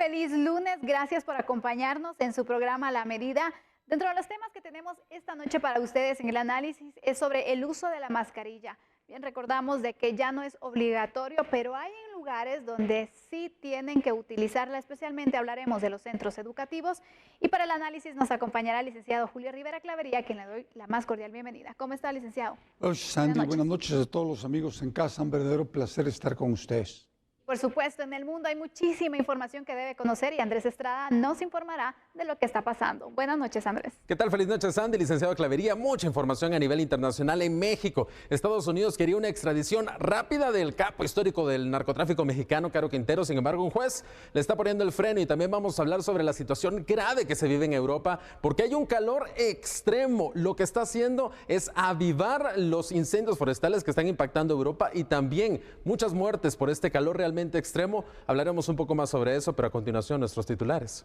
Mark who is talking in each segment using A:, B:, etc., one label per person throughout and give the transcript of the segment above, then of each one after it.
A: feliz lunes. Gracias por acompañarnos en su programa La Medida. Dentro de los temas que tenemos esta noche para ustedes en el análisis es sobre el uso de la mascarilla. Bien, recordamos de que ya no es obligatorio, pero hay en lugares donde sí tienen que utilizarla, especialmente hablaremos de los centros educativos. Y para el análisis nos acompañará el licenciado Julio Rivera Clavería, a quien le doy la más cordial bienvenida. ¿Cómo está, licenciado?
B: Hola, Sandy. Buenas noches a todos los amigos en casa. Un verdadero placer estar con ustedes.
A: Por supuesto, en el mundo hay muchísima información que debe conocer y Andrés Estrada nos informará de lo que está pasando. Buenas noches, Andrés.
C: ¿Qué tal? Feliz noche, Sandy. Licenciado Clavería, mucha información a nivel internacional en México. Estados Unidos quería una extradición rápida del capo histórico del narcotráfico mexicano, Caro Quintero. Sin embargo, un juez le está poniendo el freno y también vamos a hablar sobre la situación grave que se vive en Europa porque hay un calor extremo. Lo que está haciendo es avivar los incendios forestales que están impactando Europa y también muchas muertes por este calor realmente extremo. Hablaremos un poco más sobre eso, pero a continuación nuestros titulares.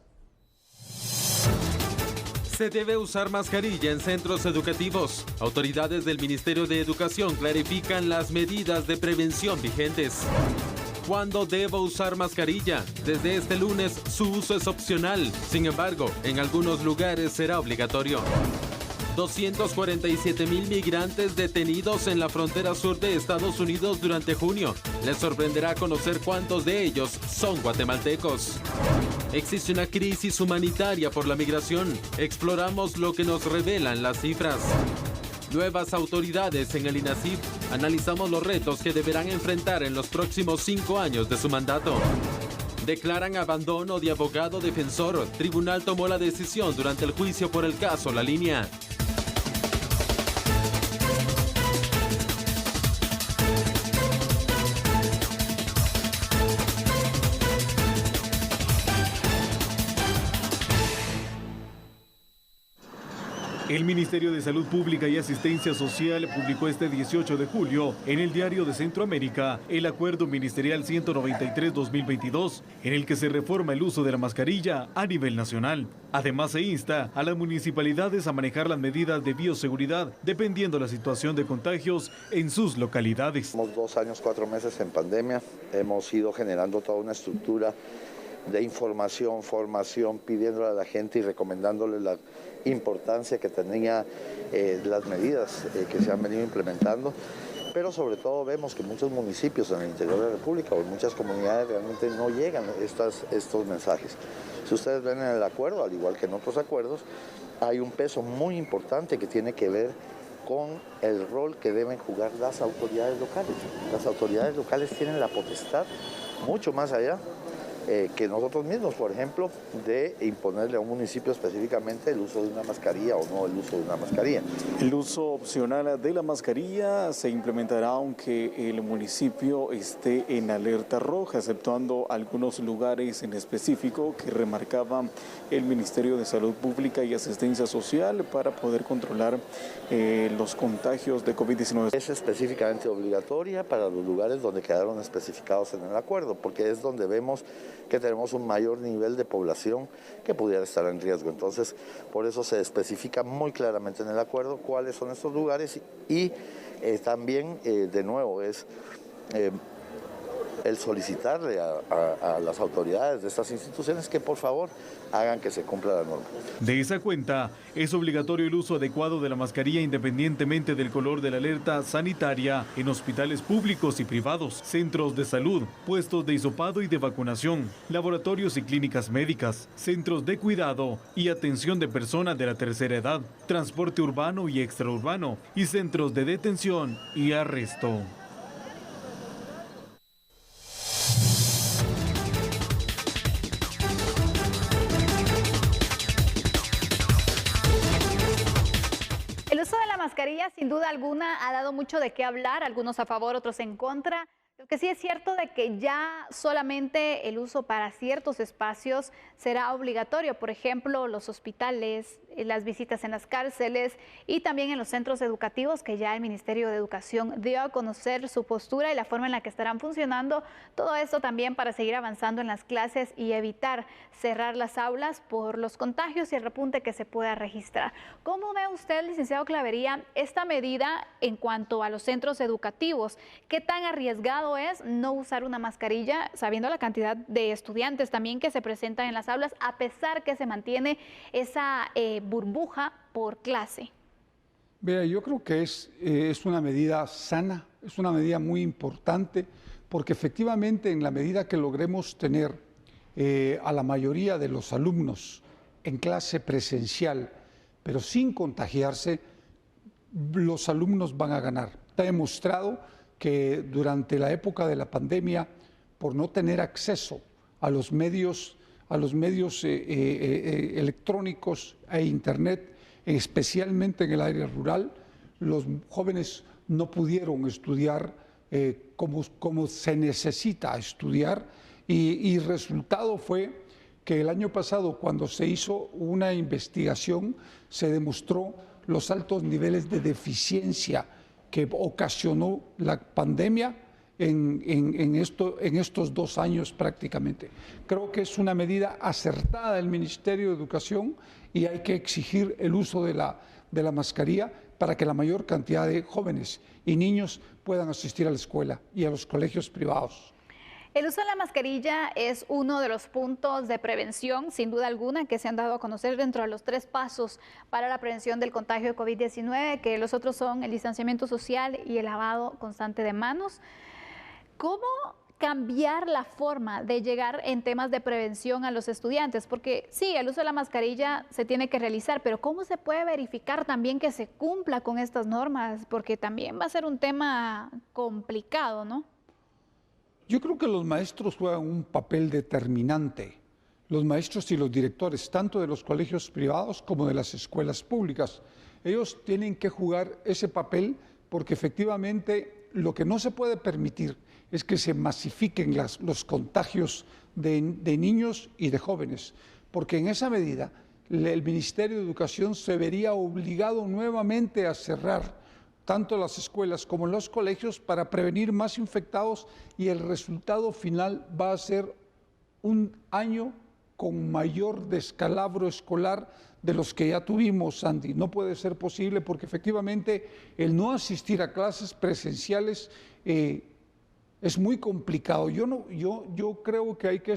C: Se debe usar mascarilla en centros educativos. Autoridades del Ministerio de Educación clarifican las medidas de prevención vigentes. ¿Cuándo debo usar mascarilla? Desde este lunes su uso es opcional. Sin embargo, en algunos lugares será obligatorio. 247,000 migrantes detenidos en la frontera sur de Estados Unidos durante junio. Les sorprenderá conocer cuántos de ellos son guatemaltecos. Existe una crisis humanitaria por la migración. Exploramos lo que nos revelan las cifras. Nuevas autoridades en el INASIF. Analizamos los retos que deberán enfrentar en los próximos 5 años de su mandato. Declaran abandono de abogado defensor. Tribunal tomó la decisión durante el juicio por el caso La Línea.
D: El Ministerio de Salud Pública y Asistencia Social publicó este 18 de julio en el Diario de Centroamérica el Acuerdo Ministerial 193-2022, en el que se reforma el uso de la mascarilla a nivel nacional. Además, se insta a las municipalidades a manejar las medidas de bioseguridad dependiendo la situación de contagios en sus localidades.
E: Llevamos 2 años, 4 meses en pandemia, hemos ido generando toda una estructura de información, formación, pidiéndole a la gente y recomendándole la importancia que tenía las medidas que se han venido implementando, pero sobre todo vemos que muchos municipios en el interior de la República o en muchas comunidades realmente no llegan estos mensajes. Si ustedes ven en el acuerdo, al igual que en otros acuerdos, hay un peso muy importante que tiene que ver con el rol que deben jugar las autoridades locales. Las autoridades locales tienen la potestad, mucho más allá que nosotros mismos, por ejemplo, de imponerle a un municipio específicamente el uso de una mascarilla o no el uso de una mascarilla.
D: El uso opcional de la mascarilla se implementará aunque el municipio esté en alerta roja, exceptuando algunos lugares en específico que remarcaba el Ministerio de Salud Pública y Asistencia Social para poder controlar los contagios de COVID-19.
E: Es específicamente obligatoria para los lugares donde quedaron especificados en el acuerdo, porque es donde vemos que tenemos un mayor nivel de población que pudiera estar en riesgo. Entonces, por eso se especifica muy claramente en el acuerdo cuáles son estos lugares y también, de nuevo, es el solicitarle a las autoridades de estas instituciones que por favor hagan que se cumpla la norma.
D: De esa cuenta, es obligatorio el uso adecuado de la mascarilla independientemente del color de la alerta sanitaria en hospitales públicos y privados, centros de salud, puestos de hisopado y de vacunación, laboratorios y clínicas médicas, centros de cuidado y atención de personas de la tercera edad, transporte urbano y extraurbano y centros de detención y arresto.
A: Mascarilla sin duda alguna ha dado mucho de qué hablar, algunos a favor, otros en contra. Lo que sí es cierto de que ya solamente el uso para ciertos espacios será obligatorio, por ejemplo, los hospitales, las visitas en las cárceles y también en los centros educativos, que ya el Ministerio de Educación dio a conocer su postura y la forma en la que estarán funcionando. Todo esto también para seguir avanzando en las clases y evitar cerrar las aulas por los contagios y el repunte que se pueda registrar. ¿Cómo ve usted, licenciado Clavería, esta medida en cuanto a los centros educativos? ¿Qué tan arriesgado es no usar una mascarilla, sabiendo la cantidad de estudiantes también que se presentan en las aulas, a pesar que se mantiene esa burbuja por clase?
B: Vea, yo creo que es una medida sana, es una medida muy importante, porque efectivamente en la medida que logremos tener a la mayoría de los alumnos en clase presencial, pero sin contagiarse, los alumnos van a ganar. Está demostrado que durante la época de la pandemia, por no tener acceso a los medios electrónicos e internet, especialmente en el área rural, los jóvenes no pudieron estudiar como se necesita estudiar, y resultado fue que el año pasado, cuando se hizo una investigación, se demostró los altos niveles de deficiencia que ocasionó la pandemia en estos 2 años prácticamente. Creo que es una medida acertada del Ministerio de Educación y hay que exigir el uso de la mascarilla para que la mayor cantidad de jóvenes y niños puedan asistir a la escuela y a los colegios privados.
A: El uso de la mascarilla es uno de los puntos de prevención, sin duda alguna, que se han dado a conocer dentro de los 3 pasos para la prevención del contagio de COVID-19, que los otros son el distanciamiento social y el lavado constante de manos. ¿Cómo cambiar la forma de llegar en temas de prevención a los estudiantes? Porque sí, el uso de la mascarilla se tiene que realizar, pero ¿cómo se puede verificar también que se cumpla con estas normas? Porque también va a ser un tema complicado, ¿no?
B: Yo creo que los maestros juegan un papel determinante, los maestros y los directores, tanto de los colegios privados como de las escuelas públicas. Ellos tienen que jugar ese papel porque efectivamente lo que no se puede permitir es que se masifiquen los contagios de niños y de jóvenes, porque en esa medida el Ministerio de Educación se vería obligado nuevamente a cerrar tanto las escuelas como los colegios para prevenir más infectados, y el resultado final va a ser un año con mayor descalabro escolar de los que ya tuvimos, Sandy. No puede ser posible porque efectivamente el no asistir a clases presenciales es muy complicado. Yo creo que hay que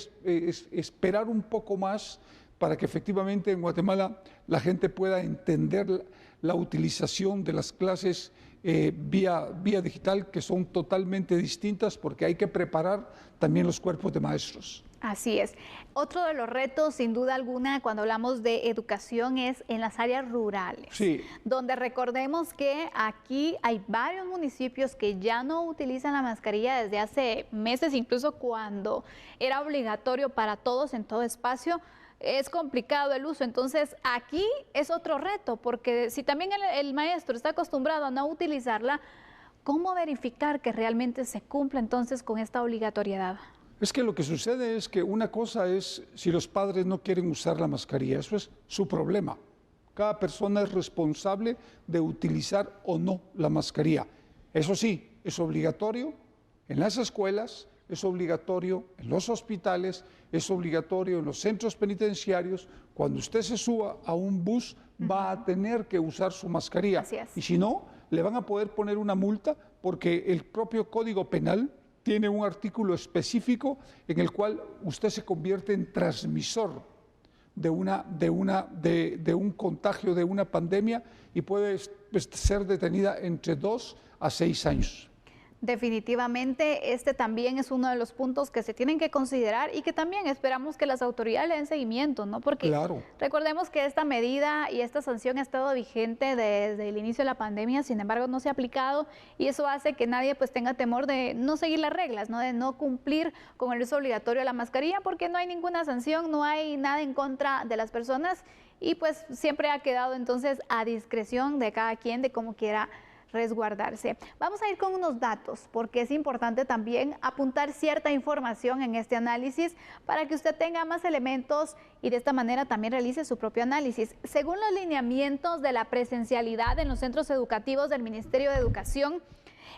B: esperar un poco más para que efectivamente en Guatemala la gente pueda entender la utilización de las clases vía digital, que son totalmente distintas, porque hay que preparar también los cuerpos de maestros.
A: Así es. Otro de los retos, sin duda alguna, cuando hablamos de educación es en las áreas rurales,
B: sí,
A: donde recordemos que aquí hay varios municipios que ya no utilizan la mascarilla desde hace meses, incluso cuando era obligatorio para todos en todo espacio. Es complicado el uso, entonces aquí es otro reto, porque si también el maestro está acostumbrado a no utilizarla, ¿cómo verificar que realmente se cumpla entonces con esta obligatoriedad?
B: Es que lo que sucede es que una cosa es si los padres no quieren usar la mascarilla, eso es su problema. Cada persona es responsable de utilizar o no la mascarilla. Eso sí, es obligatorio en las escuelas, es obligatorio en los hospitales, es obligatorio en los centros penitenciarios. Cuando usted se suba a un bus, va a tener que usar su mascarilla.
A: Así es.
B: Y si no, le van a poder poner una multa, porque el propio Código Penal tiene un artículo específico en el cual usted se convierte en transmisor de un contagio, de una pandemia, y puede ser detenida entre 2 a 6 años.
A: Definitivamente este también es uno de los puntos que se tienen que considerar y que también esperamos que las autoridades le den seguimiento, ¿no? Porque
B: claro,
A: recordemos que esta medida y esta sanción ha estado vigente desde el inicio de la pandemia, sin embargo no se ha aplicado, y eso hace que nadie pues tenga temor de no seguir las reglas, ¿no? De no cumplir con el uso obligatorio de la mascarilla, porque no hay ninguna sanción, no hay nada en contra de las personas, y pues siempre ha quedado entonces a discreción de cada quien de cómo quiera resguardarse. Vamos a ir con unos datos porque es importante también apuntar cierta información en este análisis para que usted tenga más elementos y de esta manera también realice su propio análisis. Según los lineamientos de la presencialidad en los centros educativos del Ministerio de Educación,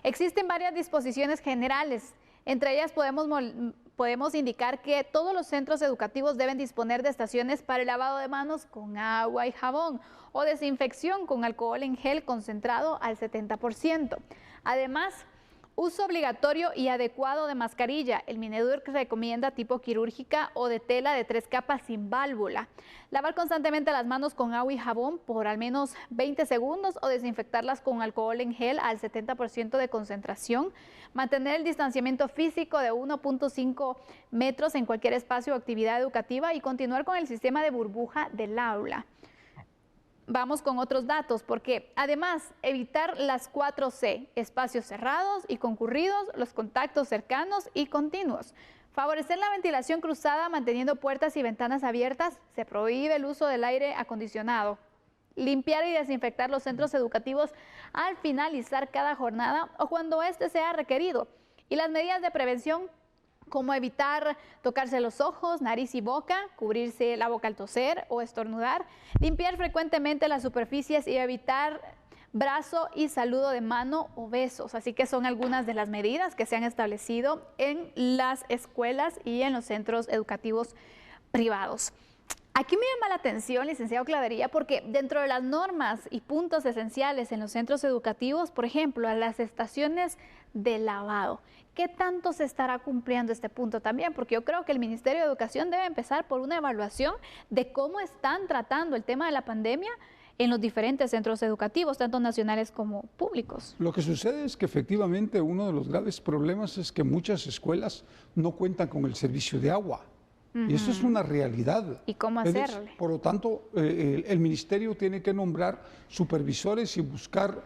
A: existen varias disposiciones generales. Entre ellas podemos indicar que todos los centros educativos deben disponer de estaciones para el lavado de manos con agua y jabón o desinfección con alcohol en gel concentrado al 70%. Además, uso obligatorio y adecuado de mascarilla. El Minedur recomienda tipo quirúrgica o de tela de 3 capas sin válvula. Lavar constantemente las manos con agua y jabón por al menos 20 segundos o desinfectarlas con alcohol en gel al 70% de concentración. Mantener el distanciamiento físico de 1.5 metros en cualquier espacio o actividad educativa y continuar con el sistema de burbuja del aula. Vamos con otros datos, porque además evitar las 4C, espacios cerrados y concurridos, los contactos cercanos y continuos. Favorecer la ventilación cruzada manteniendo puertas y ventanas abiertas, se prohíbe el uso del aire acondicionado. Limpiar y desinfectar los centros educativos al finalizar cada jornada o cuando éste sea requerido. Y las medidas de prevención, como evitar tocarse los ojos, nariz y boca, cubrirse la boca al toser o estornudar, limpiar frecuentemente las superficies y evitar brazo y saludo de mano o besos. Así que son algunas de las medidas que se han establecido en las escuelas y en los centros educativos privados. Aquí me llama la atención, licenciado Clavería, porque dentro de las normas y puntos esenciales en los centros educativos, por ejemplo, a las estaciones de lavado, ¿qué tanto se estará cumpliendo este punto también? Porque yo creo que el Ministerio de Educación debe empezar por una evaluación de cómo están tratando el tema de la pandemia en los diferentes centros educativos, tanto nacionales como públicos.
B: Lo que sucede es que efectivamente uno de los graves problemas es que muchas escuelas no cuentan con el servicio de agua. Y eso es una realidad.
A: ¿Y cómo hacerle?
B: Por lo tanto, el ministerio tiene que nombrar supervisores y buscar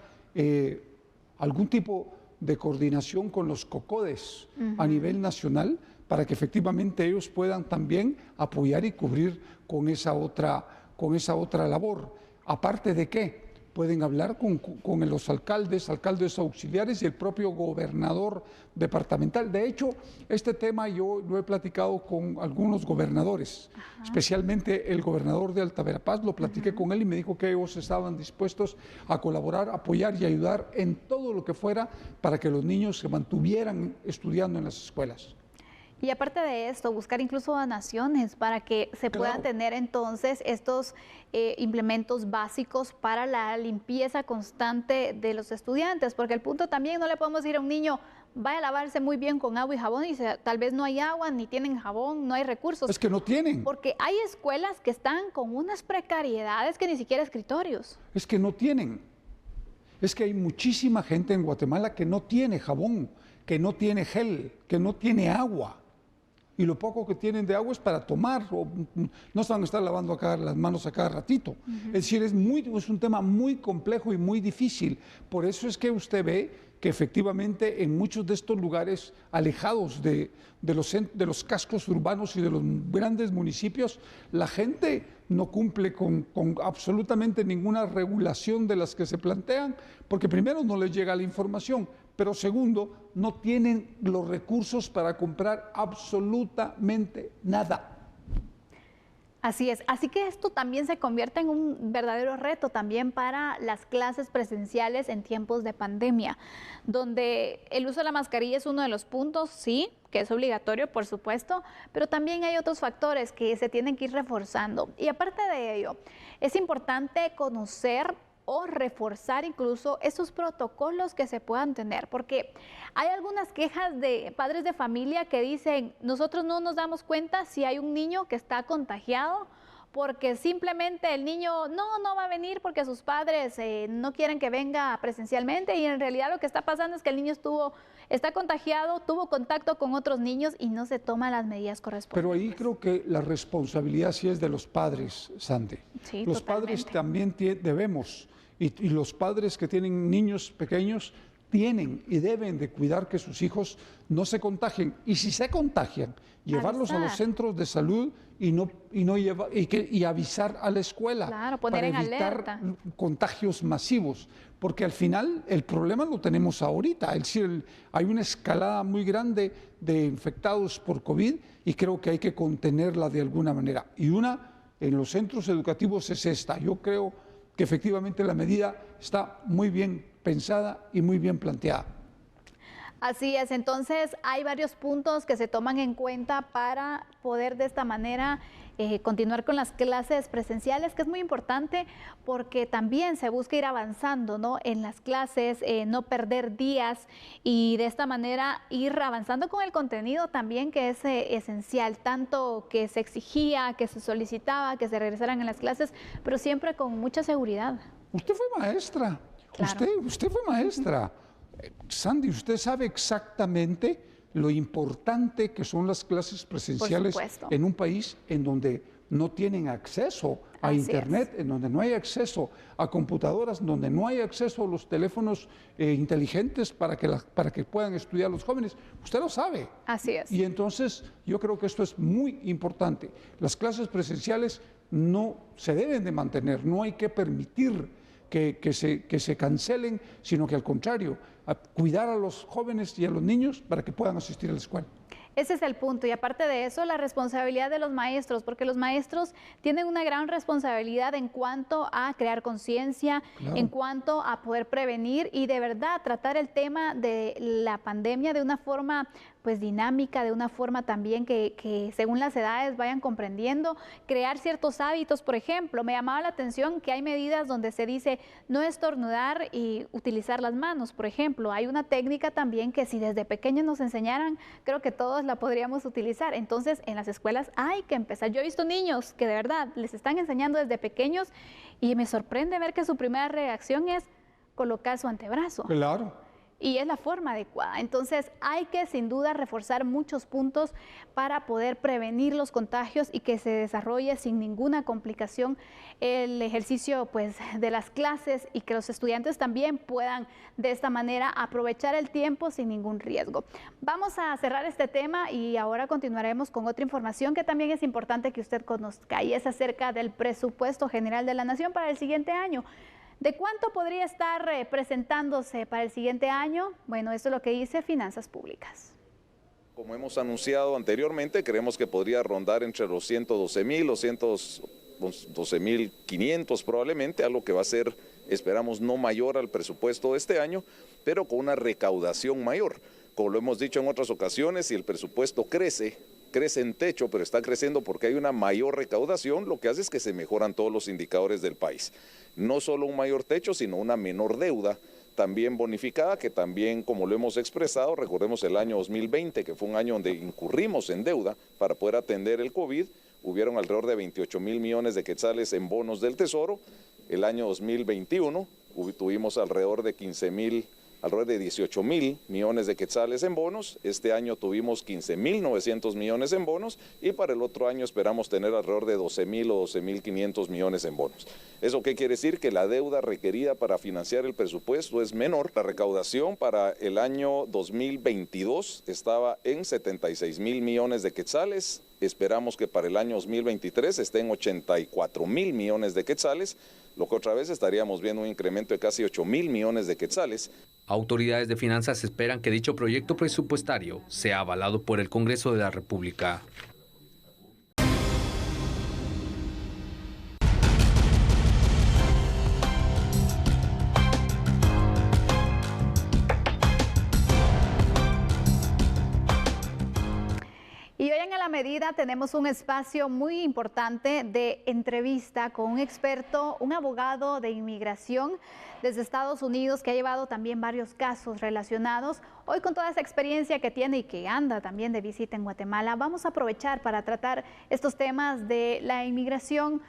B: algún tipo de coordinación con los COCODES a nivel nacional para que efectivamente ellos puedan también apoyar y cubrir con esa otra labor. Aparte de que pueden hablar con los alcaldes auxiliares y el propio gobernador departamental. De hecho, este tema yo lo he platicado con algunos gobernadores, especialmente el gobernador de Alta Verapaz, lo platiqué con él y me dijo que ellos estaban dispuestos a colaborar, apoyar y ayudar en todo lo que fuera para que los niños se mantuvieran estudiando en las escuelas.
A: Y aparte de esto, buscar incluso donaciones para que se puedan tener entonces estos implementos básicos para la limpieza constante de los estudiantes, porque el punto también no le podemos decir a un niño, vaya a lavarse muy bien con agua y jabón y tal vez no hay agua, ni tienen jabón, no hay recursos.
B: Es que no tienen.
A: Porque hay escuelas que están con unas precariedades que ni siquiera escritorios.
B: Es que no tienen. Es que hay muchísima gente en Guatemala que no tiene jabón, que no tiene gel, que no tiene agua. Y lo poco que tienen de agua es para tomar, o no se van a estar lavando las manos a cada ratito. Es decir, es un tema muy complejo y muy difícil. Por eso es que usted ve que efectivamente en muchos de estos lugares alejados de los cascos urbanos y de los grandes municipios, la gente no cumple con absolutamente ninguna regulación de las que se plantean, porque primero no les llega la información, pero segundo, no tienen los recursos para comprar absolutamente nada.
A: Así es, así que esto también se convierte en un verdadero reto también para las clases presenciales en tiempos de pandemia, donde el uso de la mascarilla es uno de los puntos, sí, que es obligatorio, por supuesto, pero también hay otros factores que se tienen que ir reforzando. Y aparte de ello, es importante conocer o reforzar incluso esos protocolos que se puedan tener, porque hay algunas quejas de padres de familia que dicen, nosotros no nos damos cuenta si hay un niño que está contagiado, porque simplemente el niño no va a venir porque sus padres no quieren que venga presencialmente, y en realidad lo que está pasando es que el niño está contagiado, tuvo contacto con otros niños y no se toman las medidas correspondientes.
B: Pero ahí creo que la responsabilidad sí es de los padres, Sandy.
A: Sí,
B: los
A: totalmente.
B: padres también debemos, y los padres que tienen niños pequeños tienen y deben de cuidar que sus hijos no se contagien, y si se contagian, llevarlos a los centros de salud y avisar a la escuela,
A: claro, poner
B: para evitar
A: alerta
B: contagios masivos, porque al final el problema lo tenemos ahorita, es decir, hay una escalada muy grande de infectados por COVID y creo que hay que contenerla de alguna manera. Y una en los centros educativos es esta. Yo creo que efectivamente la medida está muy bien pensada y muy bien planteada.
A: Así es, entonces hay varios puntos que se toman en cuenta para poder de esta manera continuar con las clases presenciales, que es muy importante porque también se busca ir avanzando, ¿no?, en las clases, no perder días y de esta manera ir avanzando con el contenido también, que es esencial, tanto que se exigía, que se solicitaba, que se regresaran en las clases, pero siempre con mucha seguridad.
B: Usted fue maestra, claro. Usted fue maestra. Sandy, usted sabe exactamente lo importante que son las clases presenciales en un país en donde no tienen acceso a Internet, en donde no hay acceso a computadoras, en donde no hay acceso a los teléfonos inteligentes para que puedan estudiar los jóvenes. Usted lo sabe.
A: Así es.
B: Y entonces yo creo que esto es muy importante. Las clases presenciales no se deben de mantener, no hay que permitir que se cancelen, sino que al contrario, a cuidar a los jóvenes y a los niños para que puedan asistir a la escuela.
A: Ese es el punto, y aparte de eso, la responsabilidad de los maestros, porque los maestros tienen una gran responsabilidad en cuanto a crear conciencia, claro, en cuanto a poder prevenir y de verdad tratar el tema de la pandemia de una forma pues dinámica, de una forma también que según las edades vayan comprendiendo, crear ciertos hábitos. Por ejemplo, me llamaba la atención que hay medidas donde se dice no estornudar y utilizar las manos, por ejemplo. Hay una técnica también que si desde pequeños nos enseñaran, creo que todos la podríamos utilizar. Entonces, en las escuelas hay que empezar. Yo he visto niños que de verdad les están enseñando desde pequeños y me sorprende ver que su primera reacción es colocar su antebrazo.
B: Claro.
A: Y es la forma adecuada. Entonces hay que sin duda reforzar muchos puntos para poder prevenir los contagios y que se desarrolle sin ninguna complicación el ejercicio pues de las clases y que los estudiantes también puedan de esta manera aprovechar el tiempo sin ningún riesgo. Vamos a cerrar este tema y ahora continuaremos con otra información que también es importante que usted conozca y es acerca del presupuesto general de la Nación para el siguiente año. ¿De cuánto podría estar presentándose para el siguiente año? Bueno, esto es lo que dice Finanzas Públicas.
F: Como hemos anunciado anteriormente, creemos que podría rondar entre los 112.000 o 112.500 probablemente, algo que va a ser, esperamos, no mayor al presupuesto de este año, pero con una recaudación mayor. Como lo hemos dicho en otras ocasiones, si el presupuesto crece en techo, pero está creciendo porque hay una mayor recaudación, lo que hace es que se mejoran todos los indicadores del país. No solo un mayor techo, sino una menor deuda, también bonificada, que también, como lo hemos expresado, recordemos el año 2020, que fue un año donde incurrimos en deuda para poder atender el COVID, hubieron alrededor de 28.000 millones de quetzales en bonos del Tesoro. El año 2021 tuvimos alrededor de 18.000 millones de quetzales en bonos. Este año tuvimos 15.900 millones en bonos y para el otro año esperamos tener alrededor de 12.000 o 12.500 millones en bonos. ¿Eso qué quiere decir? Que la deuda requerida para financiar el presupuesto es menor. La recaudación para el año 2022 estaba en 76.000 millones de quetzales. Esperamos que para el año 2023 esté en 84.000 millones de quetzales, lo que otra vez estaríamos viendo un incremento de casi 8.000 millones de quetzales.
G: Autoridades de finanzas esperan que dicho proyecto presupuestario sea avalado por el Congreso de la República.
A: Y hoy en A la Medida tenemos un espacio muy importante de entrevista con un experto, un abogado de inmigración desde Estados Unidos que ha llevado también varios casos relacionados. Hoy con toda esa experiencia que tiene y que anda también de visita en Guatemala, vamos a aprovechar para tratar estos temas de la inmigración,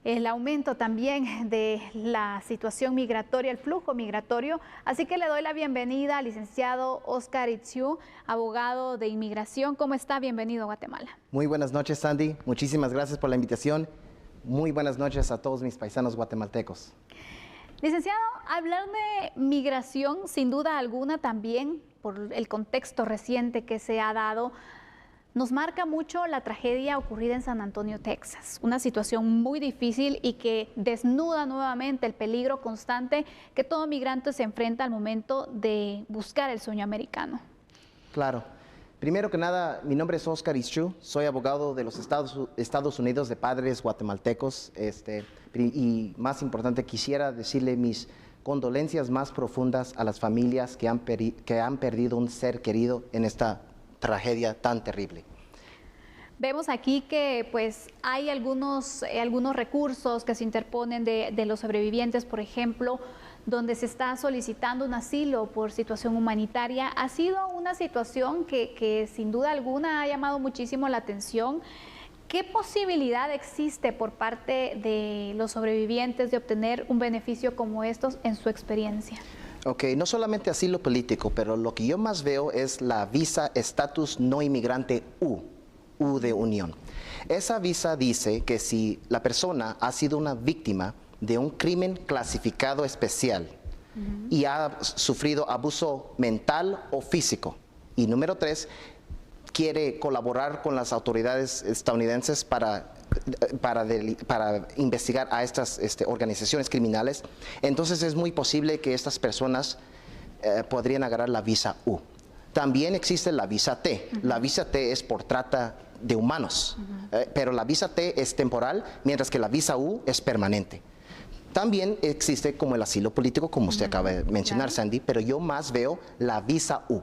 A: el aumento también de la situación migratoria, el flujo migratorio. Así que le doy la bienvenida al licenciado Oscar Itziu, abogado de inmigración. ¿Cómo está? Bienvenido a Guatemala.
H: Muy buenas noches, Sandy. Muchísimas gracias por la invitación. Muy buenas noches a todos mis paisanos guatemaltecos.
A: Licenciado, hablar de migración, sin duda alguna también, por el contexto reciente que se ha dado, nos marca mucho la tragedia ocurrida en San Antonio, Texas. Una situación muy difícil y que desnuda nuevamente el peligro constante que todo migrante se enfrenta al momento de buscar el sueño americano.
H: Claro. Primero que nada, mi nombre es Oscar Ischú, soy abogado de los Estados Unidos de padres guatemaltecos. Y más importante, quisiera decirle mis condolencias más profundas a las familias que han perdido un ser querido en esta tragedia tan terrible.
A: Vemos aquí que pues hay algunos recursos que se interponen de los sobrevivientes, por ejemplo, donde se está solicitando un asilo por situación humanitaria. Ha sido una situación que sin duda alguna ha llamado muchísimo la atención. ¿Qué posibilidad existe por parte de los sobrevivientes de obtener un beneficio como estos en su experiencia?
H: Ok, no solamente asilo político, pero lo que yo más veo es la visa estatus no inmigrante U de unión. Esa visa dice que si la persona ha sido una víctima de un crimen clasificado especial y ha sufrido abuso mental o físico. Y número 3, quiere colaborar con las autoridades estadounidenses para investigar a estas organizaciones criminales, entonces es muy posible que estas personas podrían agarrar la visa U. También existe la visa T. La visa T es por trata de humanos, pero la visa T es temporal, mientras que la visa U es permanente. También existe como el asilo político, como usted acaba de mencionar, Sandy, pero yo más veo la visa U.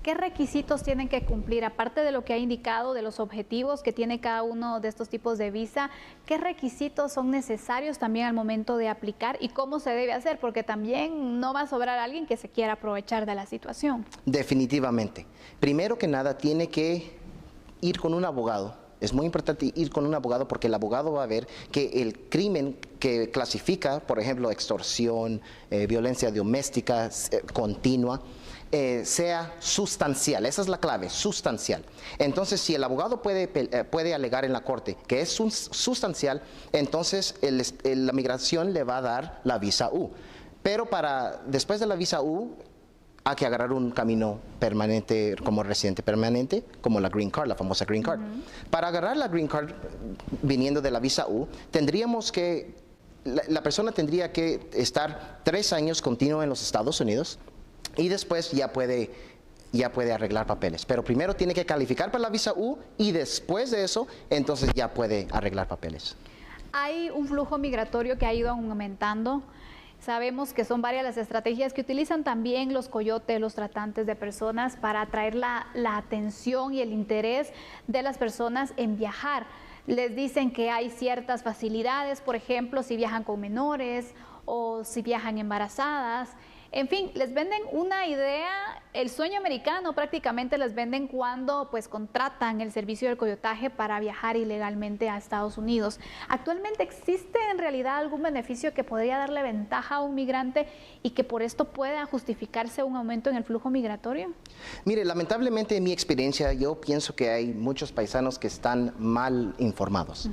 A: ¿Qué requisitos tienen que cumplir? Aparte de lo que ha indicado, de los objetivos que tiene cada uno de estos tipos de visa, ¿qué requisitos son necesarios también al momento de aplicar y cómo se debe hacer? Porque también no va a sobrar alguien que se quiera aprovechar de la situación.
H: Definitivamente. Primero que nada, tiene que ir con un abogado. Es muy importante ir con un abogado porque el abogado va a ver que el crimen que clasifica, por ejemplo, extorsión, violencia doméstica continua, sea sustancial. Esa es la clave, sustancial. Entonces, si el abogado puede alegar en la corte que es sustancial, entonces la migración le va a dar la visa U. Pero después de la visa U, hay que agarrar un camino permanente como residente permanente, como la Green Card, la famosa Green Card. Para agarrar la Green Card viniendo de la visa U, la persona tendría que estar 3 años continuo en los Estados Unidos y después ya puede arreglar papeles. Pero primero tiene que calificar para la visa U y después de eso, entonces ya puede arreglar papeles.
A: Hay un flujo migratorio que ha ido aumentando. Sabemos que son varias las estrategias que utilizan también los coyotes, los tratantes de personas para atraer la atención y el interés de las personas en viajar. Les dicen que hay ciertas facilidades, por ejemplo, si viajan con menores o si viajan embarazadas. En fin, les venden una idea, el sueño americano prácticamente les venden cuando pues contratan el servicio del coyotaje para viajar ilegalmente a Estados Unidos. ¿Actualmente existe en realidad algún beneficio que podría darle ventaja a un migrante y que por esto pueda justificarse un aumento en el flujo migratorio?
H: Mire, lamentablemente en mi experiencia yo pienso que hay muchos paisanos que están mal informados.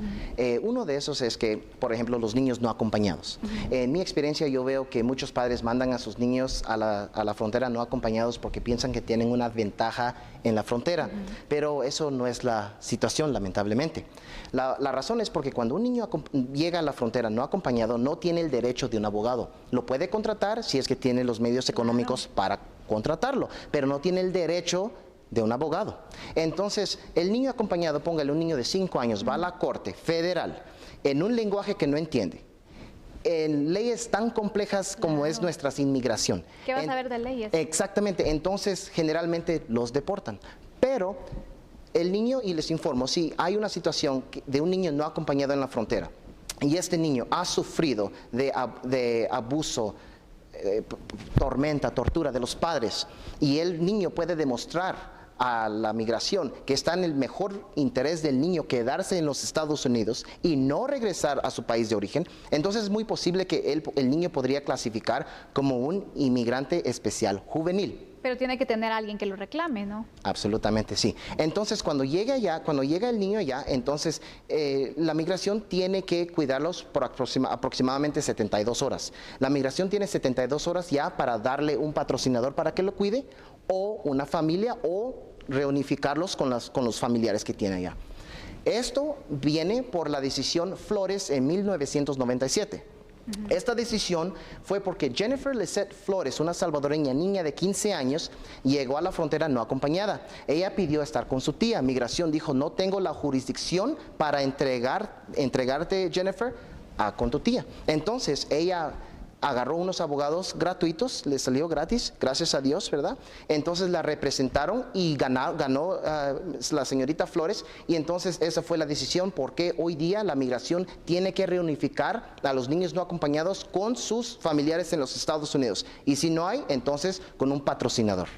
H: Uno de esos es que, por ejemplo, los niños no acompañados. En mi experiencia yo veo que muchos padres mandan a sus niños a la frontera no acompañados porque piensan que tienen una ventaja en la frontera, pero eso no es la situación, lamentablemente. La razón es porque cuando un niño llega a la frontera no acompañado, no tiene el derecho de un abogado. Lo puede contratar si es que tiene los medios económicos para contratarlo, pero no tiene el derecho de un abogado. Entonces, el niño acompañado, póngale un niño de 5 años, va a la corte federal en un lenguaje que no entiende, en leyes tan complejas como es nuestra inmigración.
A: ¿Qué vas a ver de leyes?
H: Exactamente, entonces generalmente los deportan. Pero el niño, y les informo, si hay una situación de un niño no acompañado en la frontera y este niño ha sufrido de abuso, tortura de los padres y el niño puede demostrar a la migración que está en el mejor interés del niño quedarse en los Estados Unidos y no regresar a su país de origen, entonces es muy posible que el niño podría clasificar como un inmigrante especial juvenil.
A: Pero tiene que tener a alguien que lo reclame, ¿no?
H: Absolutamente, sí. Entonces, cuando llega el niño allá, entonces la migración tiene que cuidarlos por aproximadamente 72 horas. La migración tiene 72 horas ya para darle un patrocinador para que lo cuide, o una familia, o reunificarlos con los familiares que tiene allá. Esto viene por la decisión Flores en 1997. Esta decisión fue porque Jennifer Lisette Flores, una salvadoreña niña de 15 años, llegó a la frontera no acompañada. Ella pidió estar con su tía. Migración dijo, no tengo la jurisdicción para entregarte, Jennifer, con tu tía. Entonces, ella agarró unos abogados gratuitos, le salió gratis, gracias a Dios, ¿verdad? Entonces la representaron y ganó la señorita Flores, y entonces esa fue la decisión porque hoy día la migración tiene que reunificar a los niños no acompañados con sus familiares en los Estados Unidos. Y si no hay, entonces con un patrocinador.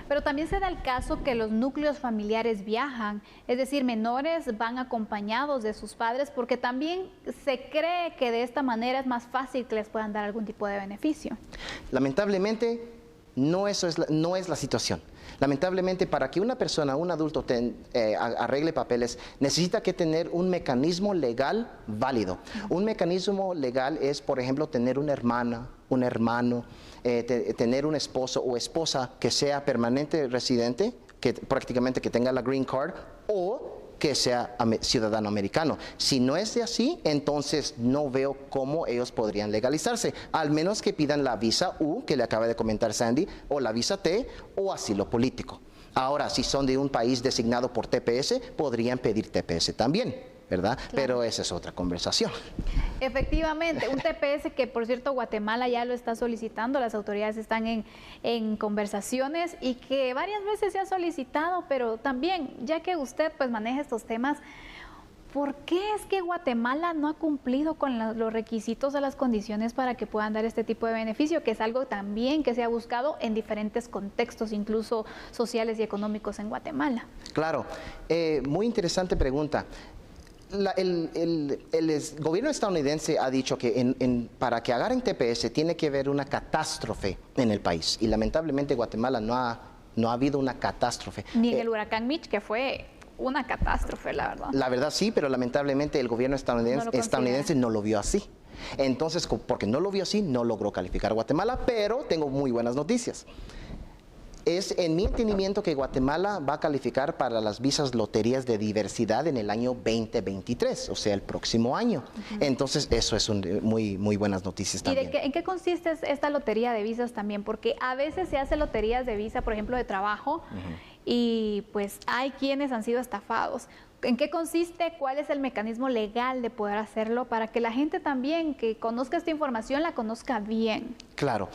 A: Pero también se da el caso que los núcleos familiares viajan, es decir, menores van acompañados de sus padres porque también se cree que de esta manera es más fácil que les puedan dar algún tipo de beneficio.
H: Lamentablemente, no es la situación. Lamentablemente, para que una persona, un adulto arregle papeles, necesita que tener un mecanismo legal válido. Un mecanismo legal es, por ejemplo, tener una hermana, un hermano, tener un esposo o esposa que sea permanente residente, que prácticamente que tenga la green card, o que sea ciudadano americano. Si no es de así, entonces no veo cómo ellos podrían legalizarse, al menos que pidan la visa U, que le acaba de comentar Sandy, o la visa T, o asilo político. Ahora, si son de un país designado por TPS, podrían pedir TPS también, ¿verdad? Claro. Pero esa es otra conversación.
A: Efectivamente, un TPS que, por cierto, Guatemala ya lo está solicitando, las autoridades están en conversaciones y que varias veces se ha solicitado, pero también, ya que usted pues maneja estos temas, ¿por qué es que Guatemala no ha cumplido con los requisitos o las condiciones para que puedan dar este tipo de beneficio, que es algo también que se ha buscado en diferentes contextos, incluso sociales y económicos en Guatemala?
H: Claro, muy interesante pregunta. El gobierno estadounidense ha dicho que para que agarren TPS tiene que haber una catástrofe en el país, y lamentablemente Guatemala no ha habido una catástrofe.
A: Ni en el huracán Mitch, que fue una catástrofe, la verdad.
H: La verdad sí, pero lamentablemente el gobierno estadounidense no lo vio así. Entonces, porque no lo vio así, no logró calificar a Guatemala, pero tengo muy buenas noticias. Es en mi entendimiento que Guatemala va a calificar para las visas loterías de diversidad en el año 2023, o sea, el próximo año. Entonces, eso es muy buenas noticias también.
A: ¿Y en qué consiste esta lotería de visas también? Porque a veces se hace loterías de visa, por ejemplo, de trabajo, y pues hay quienes han sido estafados. ¿En qué consiste? ¿Cuál es el mecanismo legal de poder hacerlo para que la gente también que conozca esta información la conozca bien?
H: Claro.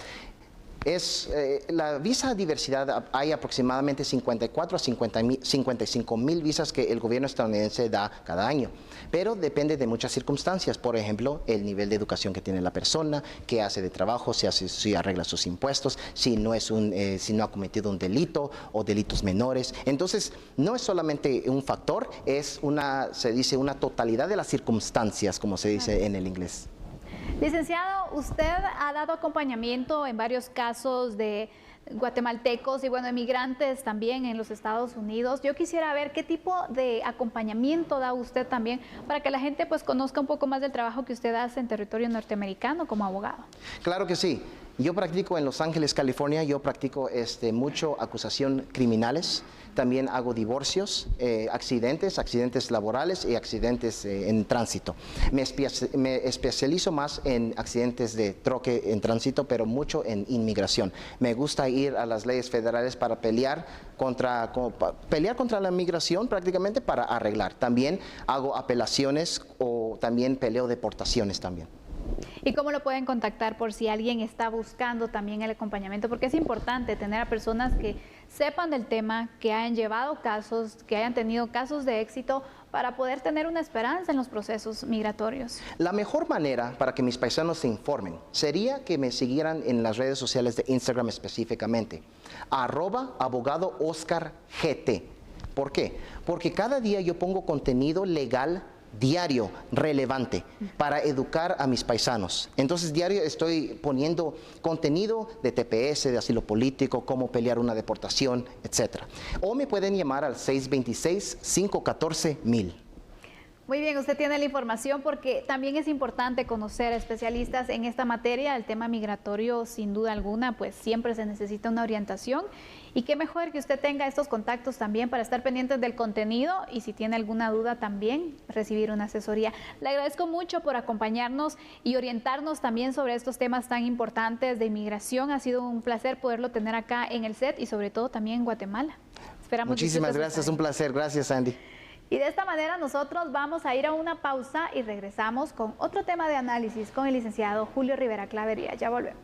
H: La visa diversidad, hay aproximadamente 54 a 55 mil visas que el gobierno estadounidense da cada año, pero depende de muchas circunstancias. Por ejemplo, el nivel de educación que tiene la persona, qué hace de trabajo, si arregla sus impuestos, si no ha cometido un delito o delitos menores. Entonces, no es solamente un factor, se dice una totalidad de las circunstancias, como se dice en el inglés.
A: Licenciado, usted ha dado acompañamiento en varios casos de guatemaltecos y bueno, emigrantes también en los Estados Unidos. Yo quisiera ver qué tipo de acompañamiento da usted también para que la gente pues conozca un poco más del trabajo que usted hace en territorio norteamericano como abogado. Claro que sí.
H: Yo practico en Los Ángeles, California, yo practico mucho acusación criminales, también hago divorcios, accidentes laborales y accidentes en tránsito. Me especializo más en accidentes de troque en tránsito, pero mucho en inmigración. Me gusta ir a las leyes federales para pelear contra la migración prácticamente para arreglar. También hago apelaciones o también peleo deportaciones también.
A: ¿Y cómo lo pueden contactar por si alguien está buscando también el acompañamiento? Porque es importante tener a personas que sepan del tema, que hayan llevado casos, que hayan tenido casos de éxito para poder tener una esperanza en los procesos migratorios.
H: La mejor manera para que mis paisanos se informen sería que me siguieran en las redes sociales de Instagram específicamente, @abogadooscargt. ¿Por qué? Porque cada día yo pongo contenido legal diario, relevante, para educar a mis paisanos. Entonces, diario estoy poniendo contenido de TPS, de asilo político, cómo pelear una deportación, etc. O me pueden llamar al 626-514-1000.
A: Muy bien, usted tiene la información porque también es importante conocer especialistas en esta materia. El tema migratorio, sin duda alguna, pues siempre se necesita una orientación. Y qué mejor que usted tenga estos contactos también para estar pendientes del contenido y si tiene alguna duda también recibir una asesoría. Le agradezco mucho por acompañarnos y orientarnos también sobre estos temas tan importantes de inmigración. Ha sido un placer poderlo tener acá en el set y sobre todo también en Guatemala. Esperamos.
H: Muchísimas gracias, un placer. Gracias, Andy.
A: Y de esta manera nosotros vamos a ir a una pausa y regresamos con otro tema de análisis con el licenciado Julio Rivera Clavería. Ya volvemos.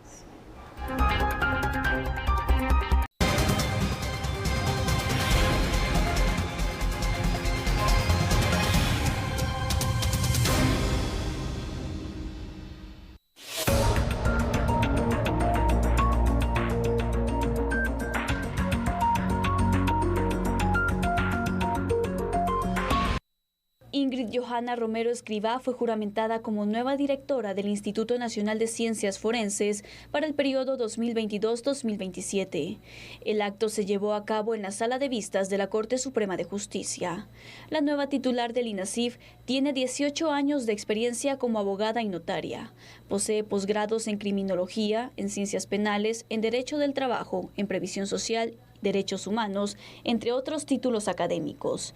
I: Ingrid Johanna Romero Escrivá fue juramentada como nueva directora del Instituto Nacional de Ciencias Forenses para el periodo 2022-2027. El acto se llevó a cabo en la Sala de Vistas de la Corte Suprema de Justicia. La nueva titular del INACIF tiene 18 años de experiencia como abogada y notaria. Posee posgrados en criminología, en ciencias penales, en derecho del trabajo, en previsión social, derechos humanos, entre otros títulos académicos.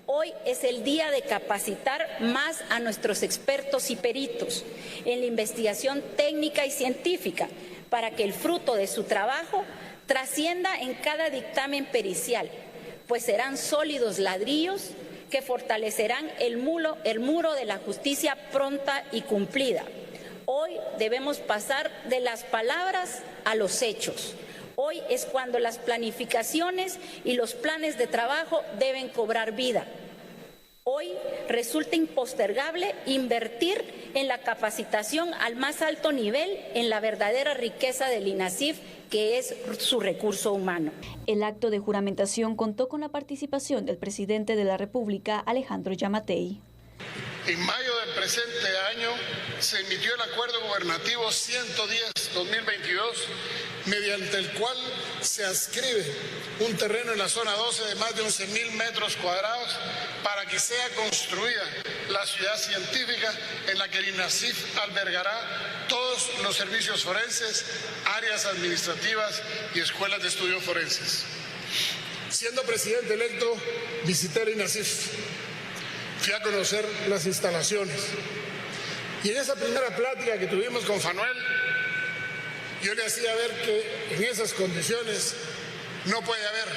J: Hoy es el día de capacitar más a nuestros expertos y peritos en la investigación técnica y científica para que el fruto de su trabajo trascienda en cada dictamen pericial, pues serán sólidos ladrillos que fortalecerán el muro de la justicia pronta y cumplida. Hoy debemos pasar de las palabras a los hechos. Hoy es cuando las planificaciones y los planes de trabajo deben cobrar vida. Hoy resulta impostergable invertir en la capacitación al más alto nivel en la verdadera riqueza del INACIF, que es su recurso humano.
I: El acto de juramentación contó con la participación del presidente de la República, Alejandro Yamatei.
K: En mayo del presente año se emitió el Acuerdo Gubernativo 110-2022, mediante el cual se adscribe un terreno en la zona 12 de más de 11.000 metros cuadrados para que sea construida la ciudad científica en la que el INACIF albergará todos los servicios forenses, áreas administrativas y escuelas de estudios forenses. Siendo presidente electo, visité el INACIF. Fui a conocer las instalaciones y en esa primera plática que tuvimos con Fanuel, yo le hacía ver que en esas condiciones no puede haber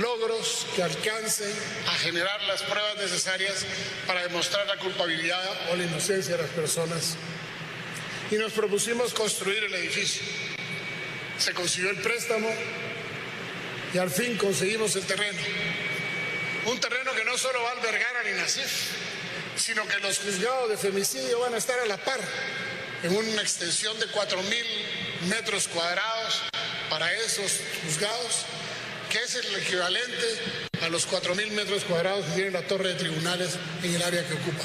K: logros que alcancen a generar las pruebas necesarias para demostrar la culpabilidad o la inocencia de las personas. Y nos propusimos construir el edificio. Se consiguió el préstamo y al fin conseguimos el terreno. Un terreno que no solo va a albergar al INACIF, sino que los juzgados de femicidio van a estar a la par, en una extensión de 4.000 metros cuadrados para esos juzgados, que es el equivalente a los 4.000 metros cuadrados que tiene la torre de tribunales en el área que ocupa.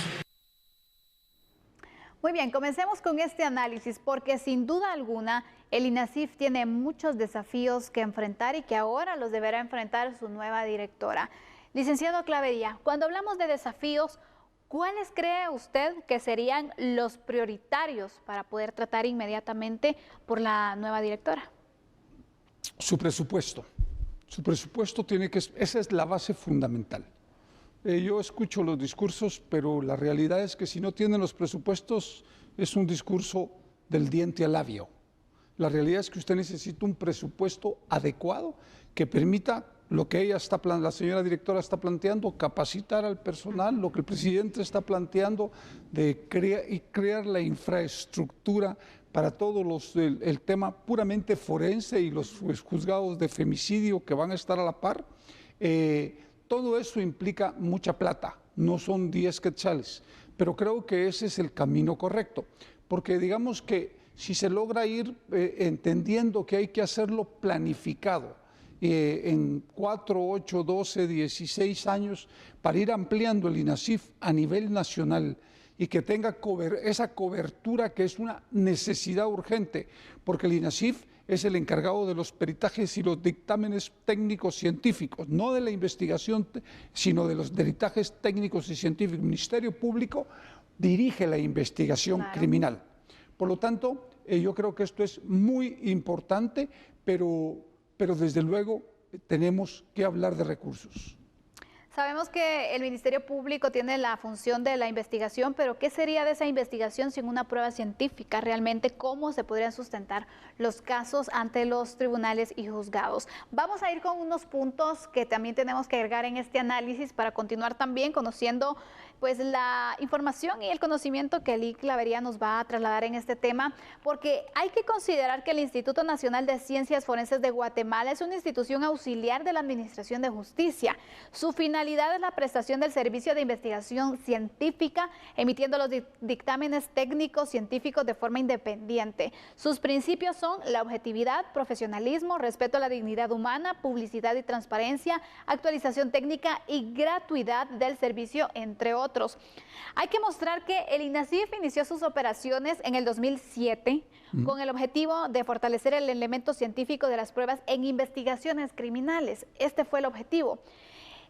A: Muy bien, comencemos con este análisis porque sin duda alguna el INACIF tiene muchos desafíos que enfrentar y que ahora los deberá enfrentar su nueva directora. Licenciado Clavería, cuando hablamos de desafíos, ¿cuáles cree usted que serían los prioritarios para poder tratar inmediatamente por la nueva directora?
B: Su presupuesto. Su presupuesto tiene que... Esa es la base fundamental. Yo escucho los discursos, pero la realidad es que si no tienen los presupuestos es un discurso del diente al labio. La realidad es que usted necesita un presupuesto adecuado que permita lo que la señora directora está planteando, capacitar al personal, lo que el presidente está planteando de crear la infraestructura para todos el tema puramente forense y los juzgados de femicidio que van a estar a la par. Todo eso implica mucha plata, no son 10 quetzales, pero creo que ese es el camino correcto, porque digamos que si se logra ir entendiendo que hay que hacerlo planificado en 4, 8, 12, 16 años para ir ampliando el INASIF a nivel nacional y que tenga esa cobertura que es una necesidad urgente, porque el INASIF es el encargado de los peritajes y los dictámenes técnicos científicos, no de la investigación, sino de los peritajes técnicos y científicos. El Ministerio Público dirige la investigación criminal. Por lo tanto, yo creo que esto es muy importante, pero desde luego tenemos que hablar de recursos.
A: Sabemos que el Ministerio Público tiene la función de la investigación, pero ¿qué sería de esa investigación sin una prueba científica? Realmente, ¿cómo se podrían sustentar los casos ante los tribunales y juzgados? Vamos a ir con unos puntos que también tenemos que agregar en este análisis para continuar también conociendo pues la información y el conocimiento que Eli Clavería nos va a trasladar en este tema, porque hay que considerar que el Instituto Nacional de Ciencias Forenses de Guatemala es una institución auxiliar de la Administración de Justicia. Su finalidad es la prestación del servicio de investigación científica, emitiendo los dictámenes técnicos científicos de forma independiente. Sus principios son la objetividad, profesionalismo, respeto a la dignidad humana, publicidad y transparencia, actualización técnica y gratuidad del servicio, entre otros. Hay que mostrar que el INASIF inició sus operaciones en el 2007 con el objetivo de fortalecer el elemento científico de las pruebas en investigaciones criminales. Este fue el objetivo.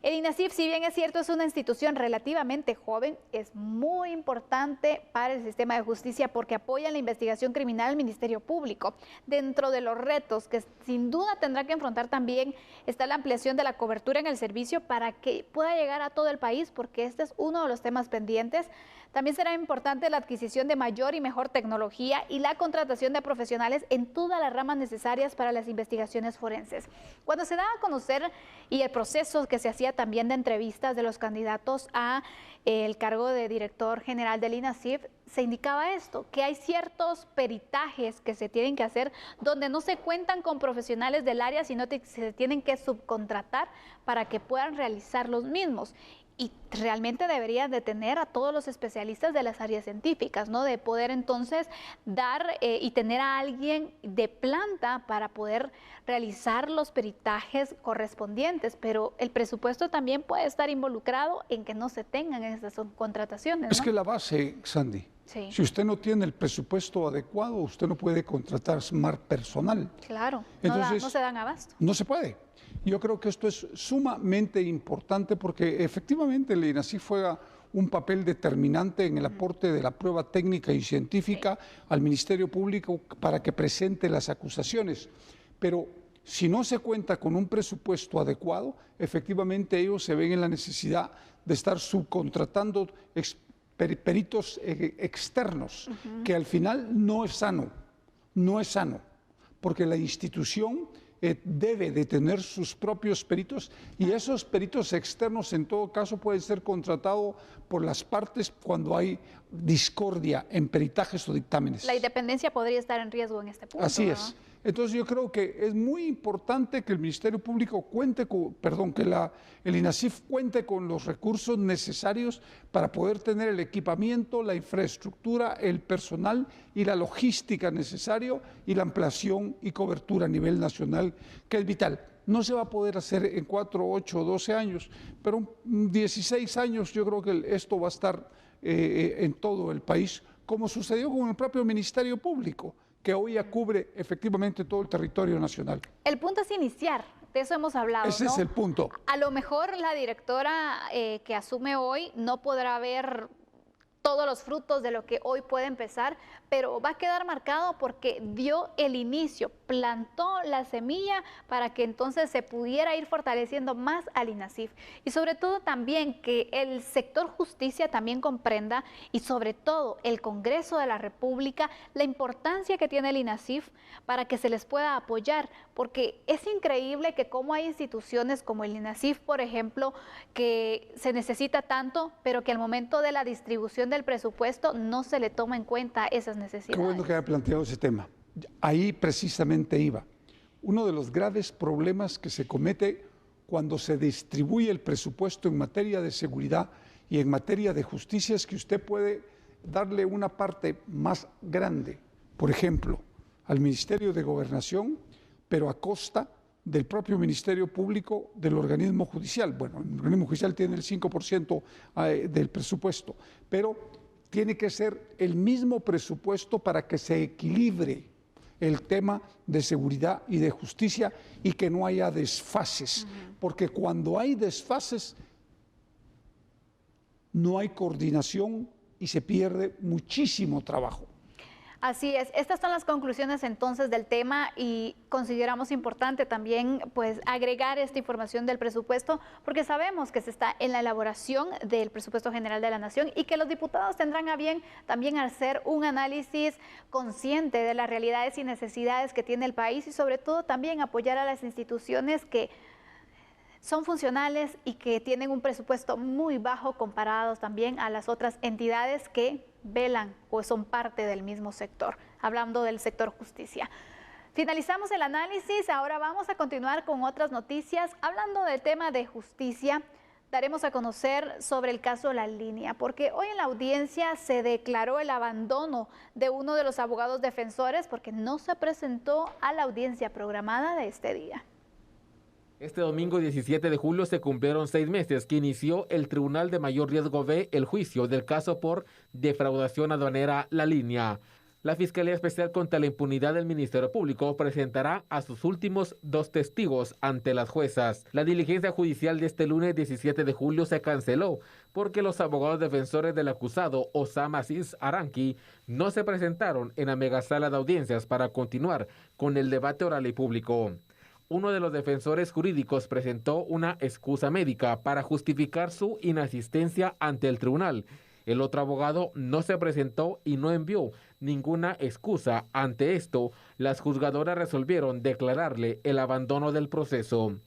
A: El INASIF, si bien es cierto, es una institución relativamente joven, es muy importante para el sistema de justicia porque apoya en la investigación criminal al Ministerio Público. Dentro de los retos que sin duda tendrá que enfrentar también está la ampliación de la cobertura en el servicio para que pueda llegar a todo el país, porque este es uno de los temas pendientes. También será importante la adquisición de mayor y mejor tecnología y la contratación de profesionales en todas las ramas necesarias para las investigaciones forenses. Cuando se daba a conocer y el proceso que se hacía también de entrevistas de los candidatos a el cargo de director general del INASIF, se indicaba esto, que hay ciertos peritajes que se tienen que hacer donde no se cuentan con profesionales del área, sino que se tienen que subcontratar para que puedan realizar los mismos. Y realmente deberían de tener a todos los especialistas de las áreas científicas, ¿no? De poder entonces dar y tener a alguien de planta para poder realizar los peritajes correspondientes, pero el presupuesto también puede estar involucrado en que no se tengan esas contrataciones, ¿no?
B: Es que la base, Sandy, si usted no tiene el presupuesto adecuado, usted no puede contratar más personal.
A: Claro,
B: entonces,
A: no se dan abasto.
B: No se puede. Yo creo que esto es sumamente importante porque efectivamente el INASIF juega un papel determinante en el aporte de la prueba técnica y científica al Ministerio Público para que presente las acusaciones. Pero si no se cuenta con un presupuesto adecuado, efectivamente ellos se ven en la necesidad de estar subcontratando peritos externos, que al final no es sano, porque la institución debe de tener sus propios peritos y esos peritos externos en todo caso pueden ser contratados por las partes cuando hay discordia en peritajes o dictámenes.
A: La independencia podría estar en riesgo en este punto.
B: Así es. Entonces yo creo que es muy importante que el Ministerio Público cuente con, el INASIF cuente con los recursos necesarios para poder tener el equipamiento, la infraestructura, el personal y la logística necesario y la ampliación y cobertura a nivel nacional, que es vital. No se va a poder hacer en 4, 8, 12 años, pero 16 años yo creo que esto va a estar en todo el país, como sucedió con el propio Ministerio Público, que hoy ya cubre efectivamente todo el territorio nacional.
A: El punto es iniciar, de eso hemos hablado,
B: Ese es el punto.
A: A lo mejor la directora que asume hoy no podrá ver todos los frutos de lo que hoy puede empezar, pero va a quedar marcado porque dio el inicio, plantó la semilla para que entonces se pudiera ir fortaleciendo más al INASIF. Y sobre todo también que el sector justicia también comprenda y sobre todo el Congreso de la República la importancia que tiene el INASIF para que se les pueda apoyar, porque es increíble que como hay instituciones como el INASIF, por ejemplo, que se necesita tanto, pero que al momento de la distribución del presupuesto no se le toma en cuenta esas necesidades.
B: Qué bueno que haya planteado ese tema. Ahí precisamente iba. Uno de los graves problemas que se comete cuando se distribuye el presupuesto en materia de seguridad y en materia de justicia es que usted puede darle una parte más grande, por ejemplo, al Ministerio de Gobernación, pero a costa del propio Ministerio Público del organismo judicial. Bueno, el organismo judicial tiene el 5% del presupuesto, pero tiene que ser el mismo presupuesto para que se equilibre el tema de seguridad y de justicia y que no haya desfases, porque cuando hay desfases no hay coordinación y se pierde muchísimo trabajo.
A: Así es, estas son las conclusiones entonces del tema y consideramos importante también pues agregar esta información del presupuesto porque sabemos que se está en la elaboración del presupuesto general de la Nación y que los diputados tendrán a bien también hacer un análisis consciente de las realidades y necesidades que tiene el país y sobre todo también apoyar a las instituciones que son funcionales y que tienen un presupuesto muy bajo comparados también a las otras entidades que velan o son parte del mismo sector, hablando del sector justicia. Finalizamos el análisis, ahora vamos a continuar con otras noticias. Hablando del tema de justicia, daremos a conocer sobre el caso La Línea, porque hoy en la audiencia se declaró el abandono de uno de los abogados defensores porque no se presentó a la audiencia programada de este día.
L: Este domingo 17 de julio se cumplieron 6 meses que inició el Tribunal de Mayor Riesgo B el juicio del caso por defraudación aduanera La Línea. La Fiscalía Especial contra la Impunidad del Ministerio Público presentará a sus últimos 2 testigos ante las juezas. La diligencia judicial de este lunes 17 de julio se canceló porque los abogados defensores del acusado Osama Aziz Aranqui no se presentaron en la megasala de audiencias para continuar con el debate oral y público. Uno de los defensores jurídicos presentó una excusa médica para justificar su inasistencia ante el tribunal. El otro abogado no se presentó y no envió ninguna excusa. Ante esto, las juzgadoras resolvieron declararle el abandono del proceso.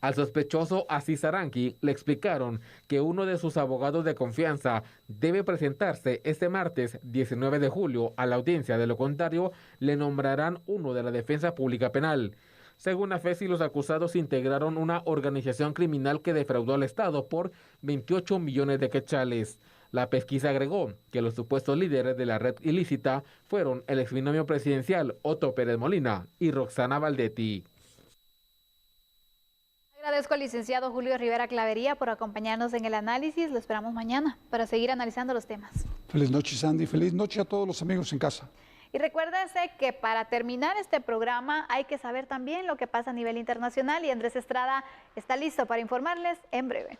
L: Al sospechoso Aziz Aranqui le explicaron que uno de sus abogados de confianza debe presentarse este martes 19 de julio a la audiencia, de lo contrario le nombrarán uno de la Defensa Pública Penal. Según la FESI, los acusados integraron una organización criminal que defraudó al Estado por 28 millones de quetzales. La pesquisa agregó que los supuestos líderes de la red ilícita fueron el exbinomio presidencial Otto Pérez Molina y Roxana Valdetti.
A: Agradezco al licenciado Julio Rivera Clavería por acompañarnos en el análisis. Lo esperamos mañana para seguir analizando los temas.
B: Feliz noche, Sandy. Feliz noche a todos los amigos en casa.
A: Y recuérdese que para terminar este programa hay que saber también lo que pasa a nivel internacional y Andrés Estrada está listo para informarles en breve.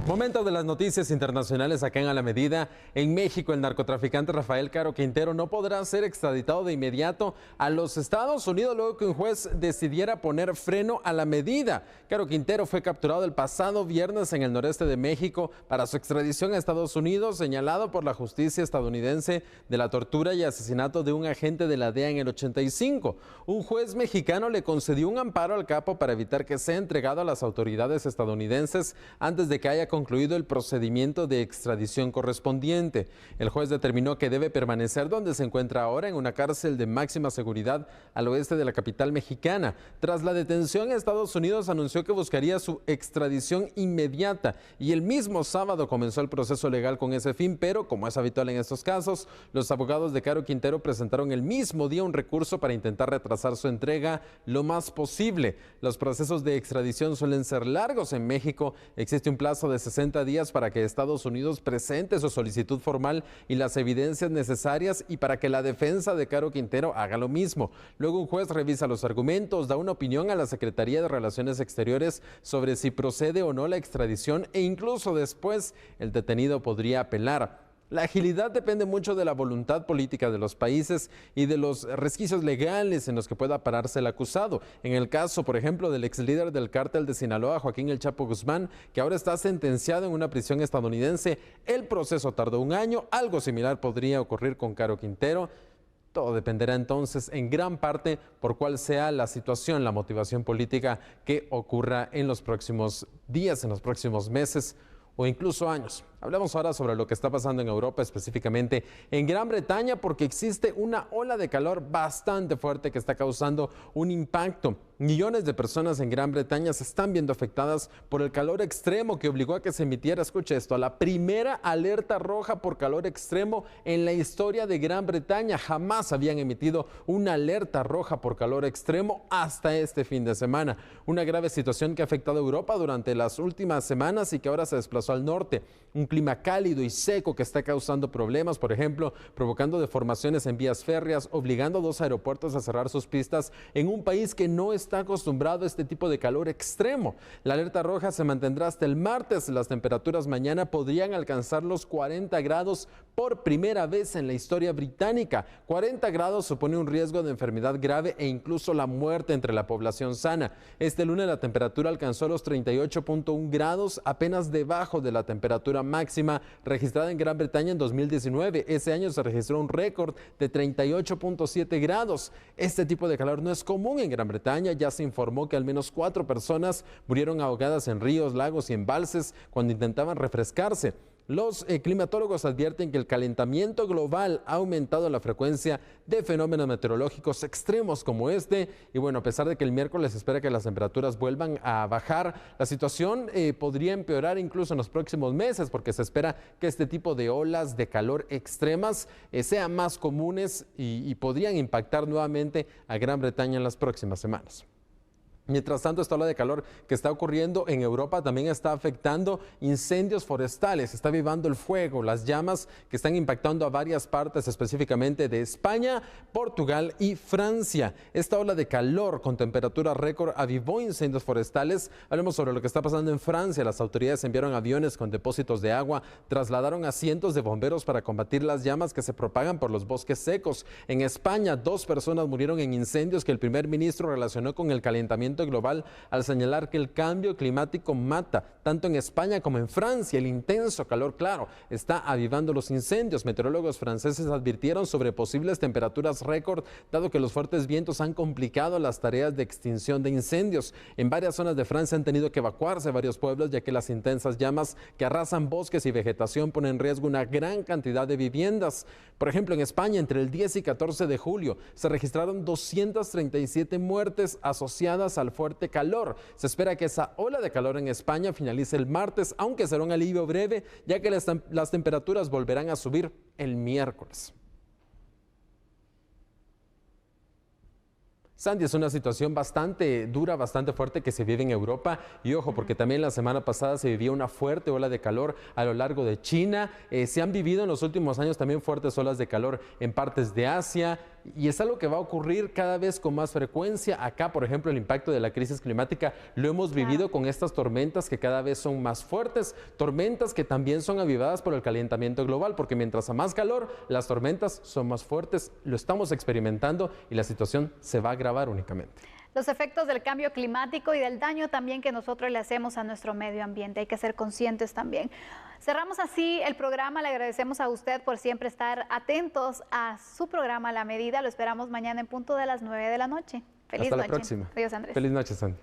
M: Momento de las noticias internacionales acá en A la Medida. En México, el narcotraficante Rafael Caro Quintero no podrá ser extraditado de inmediato a los Estados Unidos luego que un juez decidiera poner freno a la medida. Caro Quintero fue capturado el pasado viernes en el noreste de México para su extradición a Estados Unidos, señalado por la justicia estadounidense de la tortura y asesinato de un agente de la DEA en el 85. Un juez mexicano le concedió un amparo al capo para evitar que sea entregado a las autoridades estadounidenses antes de que haya concluido el procedimiento de extradición correspondiente. El juez determinó que debe permanecer donde se encuentra ahora, en una cárcel de máxima seguridad al oeste de la capital mexicana. Tras la detención, Estados Unidos anunció que buscaría su extradición inmediata y el mismo sábado comenzó el proceso legal con ese fin, pero como es habitual en estos casos, los abogados de Caro Quintero presentaron el mismo día un recurso para intentar retrasar su entrega lo más posible. Los procesos de extradición suelen ser largos en México. Existe un plazo de 60 días para que Estados Unidos presente su solicitud formal y las evidencias necesarias y para que la defensa de Caro Quintero haga lo mismo. Luego un juez revisa los argumentos, da una opinión a la Secretaría de Relaciones Exteriores sobre si procede o no la extradición e incluso después el detenido podría apelar. La agilidad depende mucho de la voluntad política de los países y de los resquicios legales en los que pueda pararse el acusado. En el caso, por ejemplo, del ex líder del cártel de Sinaloa, Joaquín El Chapo Guzmán, que ahora está sentenciado en una prisión estadounidense, el proceso tardó 1 año. Algo similar podría ocurrir con Caro Quintero. Todo dependerá entonces en gran parte por cuál sea la situación, la motivación política que ocurra en los próximos días, en los próximos meses o incluso años. Hablamos ahora sobre lo que está pasando en Europa, específicamente en Gran Bretaña, porque existe una ola de calor bastante fuerte que está causando un impacto. Millones de personas en Gran Bretaña se están viendo afectadas por el calor extremo que obligó a que se emitiera, escuche esto, la primera alerta roja por calor extremo en la historia de Gran Bretaña. Jamás habían emitido una alerta roja por calor extremo hasta este fin de semana. Una grave situación que ha afectado a Europa durante las últimas semanas y que ahora se desplazó al norte. Un clima cálido y seco que está causando problemas, por ejemplo, provocando deformaciones en vías férreas, obligando a 2 aeropuertos a cerrar sus pistas en un país que no está acostumbrado a este tipo de calor extremo. La alerta roja se mantendrá hasta el martes. Las temperaturas mañana podrían alcanzar los 40 grados por primera vez en la historia británica. 40 grados supone un riesgo de enfermedad grave e incluso la muerte entre la población sana. Este lunes la temperatura alcanzó los 38.1 grados, apenas debajo de la temperatura máxima registrada en Gran Bretaña en 2019. Ese año se registró un récord de 38.7 grados. Este tipo de calor no es común en Gran Bretaña. Ya se informó que al menos 4 personas murieron ahogadas en ríos, lagos y embalses cuando intentaban refrescarse. Los climatólogos advierten que el calentamiento global ha aumentado la frecuencia de fenómenos meteorológicos extremos como este. Y bueno, a pesar de que el miércoles se espera que las temperaturas vuelvan a bajar, la situación podría empeorar incluso en los próximos meses, porque se espera que este tipo de olas de calor extremas sean más comunes y podrían impactar nuevamente a Gran Bretaña en las próximas semanas. Mientras tanto, esta ola de calor que está ocurriendo en Europa también está afectando incendios forestales, está avivando el fuego, las llamas que están impactando a varias partes, específicamente de España, Portugal y Francia. Esta ola de calor con temperatura récord avivó incendios forestales. Hablemos sobre lo que está pasando en Francia. Las autoridades enviaron aviones con depósitos de agua, trasladaron a cientos de bomberos para combatir las llamas que se propagan por los bosques secos. En España, 2 personas murieron en incendios que el primer ministro relacionó con el calentamiento global al señalar que el cambio climático mata. Tanto en España como en Francia, el intenso calor, claro, está avivando los incendios. Meteorólogos franceses advirtieron sobre posibles temperaturas récord, dado que los fuertes vientos han complicado las tareas de extinción de incendios. En varias zonas de Francia han tenido que evacuarse varios pueblos, ya que las intensas llamas que arrasan bosques y vegetación ponen en riesgo una gran cantidad de viviendas. Por ejemplo, en España, entre el 10 y 14 de julio, se registraron 237 muertes asociadas al fuerte calor. Se espera que esa ola de calor en España finalice el martes, aunque será un alivio breve, ya que las temperaturas volverán a subir el miércoles. Sandy, es una situación bastante dura, bastante fuerte que se vive en Europa. Y ojo, porque también la semana pasada se vivía una fuerte ola de calor a lo largo de China. Se han vivido en los últimos años también fuertes olas de calor en partes de Asia. Y es algo que va a ocurrir cada vez con más frecuencia. Acá, por ejemplo, el impacto de la crisis climática lo hemos vivido con estas tormentas que cada vez son más fuertes. Tormentas que también son avivadas por el calentamiento global, porque mientras a más calor, las tormentas son más fuertes. Lo estamos experimentando y la situación se va a agravar únicamente.
A: Los efectos del cambio climático y del daño también que nosotros le hacemos a nuestro medio ambiente. Hay que ser conscientes también. Cerramos así el programa. Le agradecemos a usted por siempre estar atentos a su programa La Medida. Lo esperamos mañana en punto de las 9 de la noche. Feliz noche.
M: Hasta la próxima.
A: Adiós, Andrés.
M: Feliz noche, Sandy.